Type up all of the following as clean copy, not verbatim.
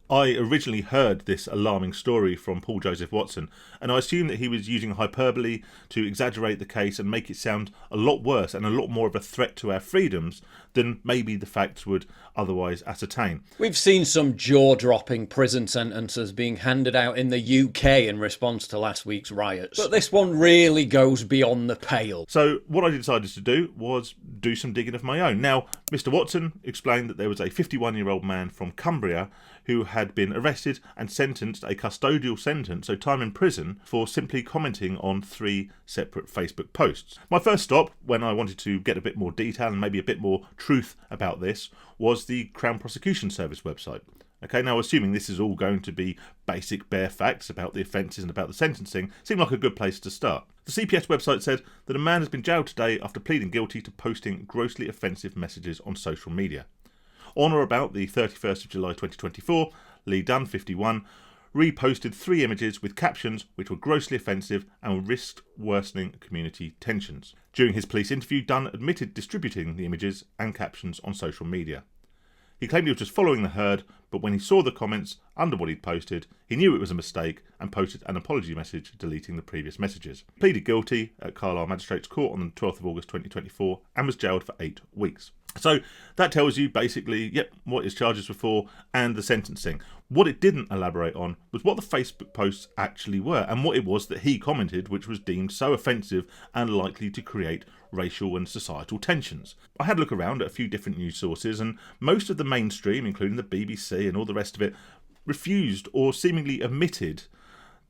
I originally heard this alarming story from Paul Joseph Watson, and I assumed that he was using hyperbole to exaggerate the case and make it sound a lot worse and a lot more of a threat to our freedoms than maybe the facts would otherwise ascertain. We've seen some jaw-dropping prison sentences being handed out in the UK in response to last week's riots, but this one really goes beyond the pale. So what I decided to do was do some digging of my own. Now, Mr. Watson explained that there was a 51-year-old man from Cumbria who had been arrested and sentenced a custodial sentence, so time in prison, for simply commenting on 3 separate Facebook posts. My first stop, when I wanted to get a bit more detail and maybe a bit more truth about this, was the Crown Prosecution Service website. Okay, now assuming this is all going to be basic bare facts about the offences and about the sentencing, seemed like a good place to start. The CPS website said that a man has been jailed today after pleading guilty to posting grossly offensive messages on social media. On or about the 31st of July 2024, Lee Dunn, 51, reposted 3 images with captions which were grossly offensive and risked worsening community tensions. During his police interview, Dunn admitted distributing the images and captions on social media. He claimed he was just following the herd, but when he saw the comments under what he'd posted, he knew it was a mistake and posted an apology message deleting the previous messages. He pleaded guilty at Carlisle Magistrates Court on the 12th of August 2024 and was jailed for 8 weeks. So that tells you basically, what his charges were for and the sentencing. What it didn't elaborate on was what the Facebook posts actually were and what it was that he commented which was deemed so offensive and likely to create racial and societal tensions. I had a look around at a few different news sources, and most of the mainstream, including the BBC and all the rest of it, refused or seemingly omitted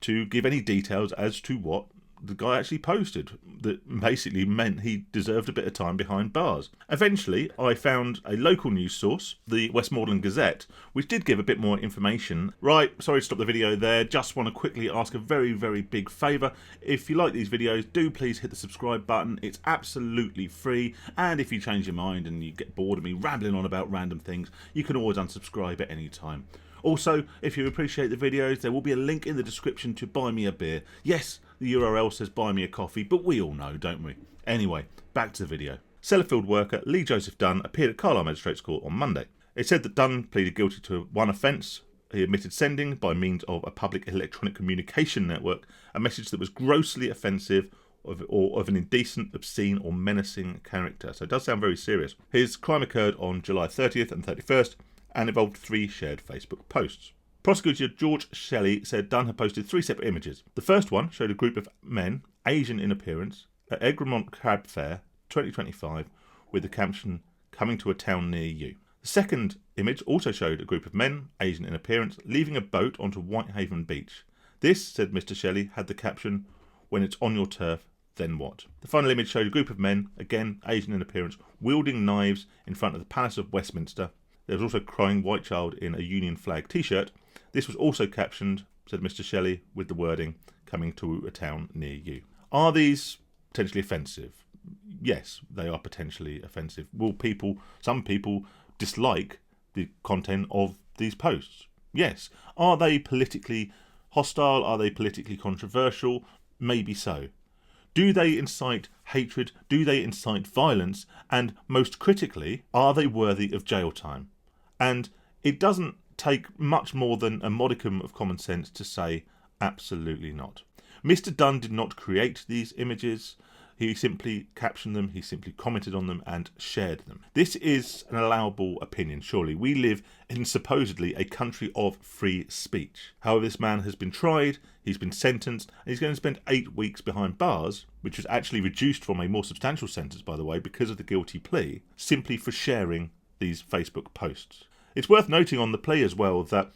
to give any details as to what the guy actually posted that basically meant he deserved a bit of time behind bars. Eventually, I found a local news source, the Westmoreland Gazette, which did give a bit more information. Right, sorry to stop the video there, just want to quickly ask a very, very big favour. If you like these videos, do please hit the subscribe button. It's absolutely free, and if you change your mind and you get bored of me rambling on about random things, you can always unsubscribe at any time. Also, if you appreciate the videos, there will be a link in the description to buy me a beer. Yes, the URL says buy me a coffee, but we all know, don't we? Anyway, back to the video. Sellafield worker Lee Joseph Dunn appeared at Carlisle Magistrates Court on Monday. It said that Dunn pleaded guilty to 1 offence. He admitted sending, by means of a public electronic communication network, a message that was grossly offensive or of an indecent, obscene or menacing character. So it does sound very serious. His crime occurred on July 30th and 31st and involved 3 shared Facebook posts. Prosecutor George Shelley said Dunn had posted 3 separate images. The first one showed a group of men, Asian in appearance, at Egremont Crab Fair 2025 with the caption, "Coming to a town near you." The second image also showed a group of men, Asian in appearance, leaving a boat onto Whitehaven Beach. This, said Mr. Shelley, had the caption, "When it's on your turf, then what?" The final image showed a group of men, again Asian in appearance, wielding knives in front of the Palace of Westminster. There was also a crying white child in a Union flag t-shirt. This was also captioned, said Mr. Shelley, with the wording, "Coming to a town near you." Are these potentially offensive? Yes, they are potentially offensive. Will some people dislike the content of these posts? Yes. Are they politically hostile? Are they politically controversial? Maybe so. Do they incite hatred? Do they incite violence? And most critically, are they worthy of jail time? And it doesn't take much more than a modicum of common sense to say absolutely not. Mr. Dunn did not create these images. He simply captioned them, he simply commented on them and shared them. This is an allowable opinion, surely. We live in supposedly a country of free speech. However, this man has been tried, he's been sentenced, and he's going to spend 8 weeks behind bars, which was actually reduced from a more substantial sentence, by the way, because of the guilty plea, simply for sharing these Facebook posts. It's worth noting on the plea as well that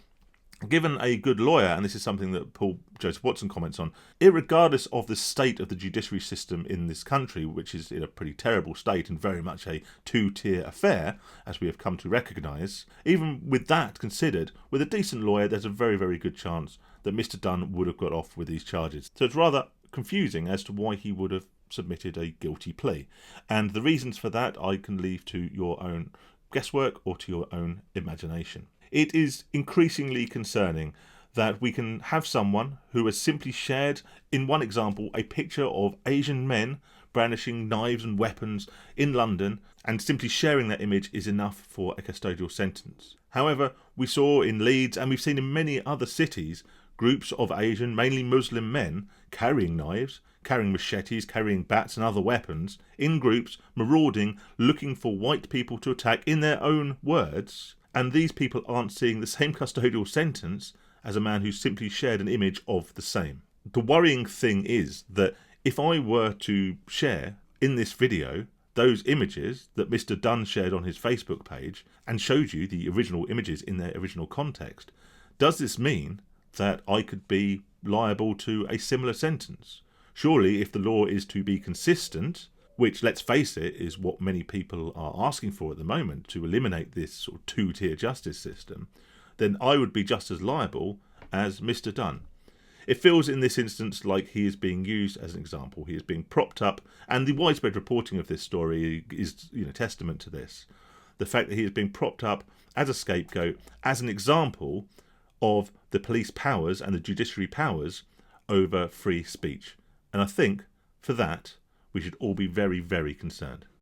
given a good lawyer, and this is something that Paul Joseph Watson comments on, irregardless of the state of the judiciary system in this country, which is in a pretty terrible state and very much a 2-tier affair, as we have come to recognise, even with that considered, with a decent lawyer, there's a very, very good chance that Mr. Dunn would have got off with these charges. So it's rather confusing as to why he would have submitted a guilty plea. And the reasons for that I can leave to your own guesswork or to your own imagination. It is increasingly concerning that we can have someone who has simply shared, in one example, a picture of Asian men brandishing knives and weapons in London, and simply sharing that image is enough for a custodial sentence. However, We saw in Leeds, and we've seen in many other cities, groups of Asian, mainly Muslim men, carrying knives, carrying machetes, carrying bats and other weapons, in groups, marauding, looking for white people to attack in their own words, and these people aren't seeing the same custodial sentence as a man who simply shared an image of the same. The worrying thing is that if I were to share in this video those images that Mr. Dunn shared on his Facebook page and showed you the original images in their original context, does this mean that I could be liable to a similar sentence? Surely, if the law is to be consistent, which, let's face it, is what many people are asking for at the moment, to eliminate this sort of two-tier justice system, then I would be just as liable as Mr. Dunn. It feels in this instance like he is being used as an example. He is being propped up, and the widespread reporting of this story is, testament to this. The fact that he is being propped up as a scapegoat, as an example of the police powers and the judiciary powers over free speech. And I think, for that, we should all be very, very concerned.